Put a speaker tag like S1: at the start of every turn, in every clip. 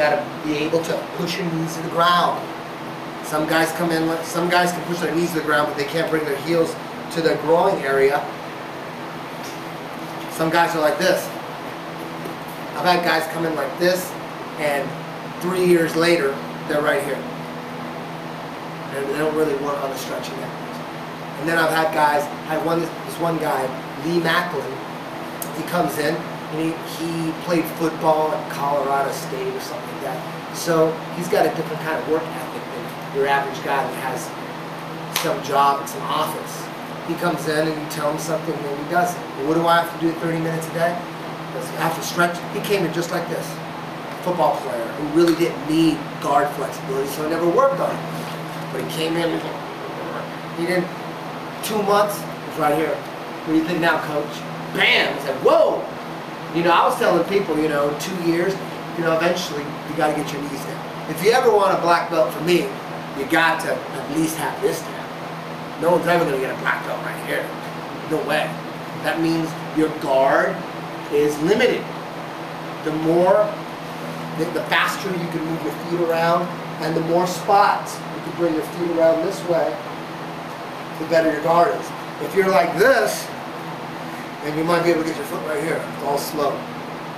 S1: got to be able to push your knees to the ground. Some guys come in, some guys can push their knees to the ground, but they can't bring their heels to their groin area. Some guys are like this. I've had guys come in like this, and 3 years later, they're right here. And they don't really work on the stretching yet. And then I've had guys, this one guy, Lee Macklin, he comes in, and he played football at Colorado State or something like that. So he's got a different kind of work ethic than your average guy that has some job at some office. He comes in and you tell him something and he does it. Well, what do I have to do 30 minutes a day? Because after stretch, he came in just like this. Football player who really didn't need guard flexibility, so he never worked on it. But he came in, he did 2 months, he's right here. What do you think now, coach? Bam! He's like, whoa! You know, I was telling people, you know, 2 years, you know, eventually you got to get your knees down. If you ever want a black belt from me, you got to at least have this down. No one's ever going to get a black belt right here. No way. That means your guard is limited. The more, the faster you can move your feet around, and the more spots you can bring your feet around this way, the better your guard is. If you're like this, then you might be able to get your foot right here. It's all slow.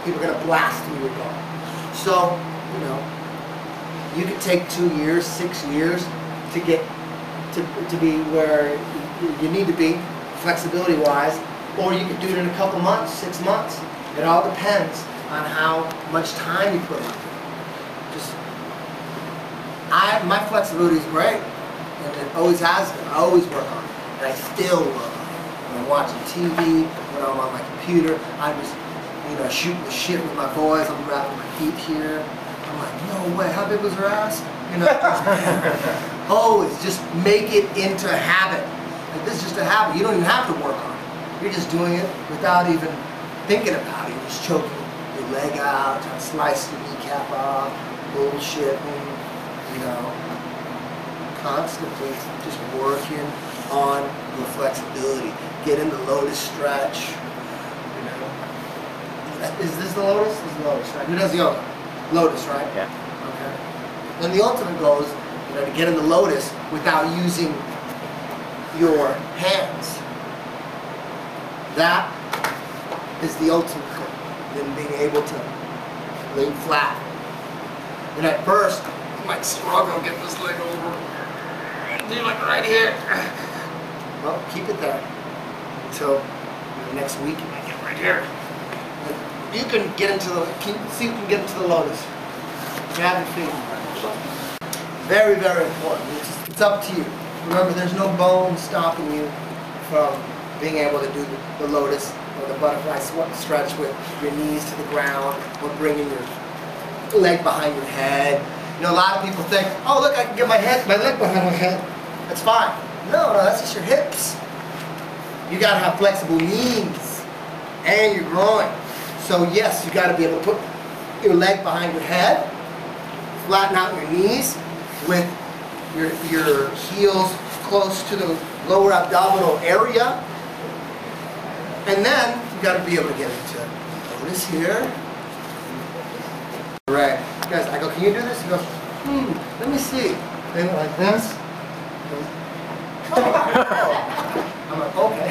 S1: People are going to blast through your guard. So, you know, you could take 2 years, 6 years to get to be where you need to be, flexibility-wise, or you could do it in a couple months, 6 months. It all depends on how much time you put on it. My flexibility is great, and it always has been. I always work on it, and I still work on it. When I'm watching TV, when I'm on my computer, I'm just, you know, shooting the shit with my boys. I'm grabbing my feet here. I'm like, no way, how big was her ass? You know, always just make it into a habit. Like, this is just a habit. You don't even have to work on it. You're just doing it without even thinking about it. You're just choking your leg out, trying to slice your kneecap off, bullshitting, you know, constantly just working on your flexibility. Get in the lotus stretch. You know, is this the lotus? This is the lotus, right? Who does yoga? Lotus, right?
S2: Yeah.
S1: Okay. And the ultimate goal is, you know, to get in the lotus without using your hands. That is the ultimate goal. Then being able to lay flat. And at first, you might struggle to get this leg over. Do like right here. Well, keep it there until next week. You might get right here. You can get into the. See, you can get into the lotus. Grab your feet. Very, very important. It's up to you. Remember, there's no bone stopping you from being able to do the lotus or the butterfly stretch with your knees to the ground or bringing your leg behind your head. You know, a lot of people think, oh, look, I can get my leg behind my head. That's fine. No, that's just your hips. You got to have flexible knees and your groin. So yes, you got to be able to put your leg behind your head, flatten out your knees with your heels close to the lower abdominal area. And then you got to be able to get into lotus here. Right. Guys, I go, can you do this? He goes, let me see. They went like this. I'm like, okay.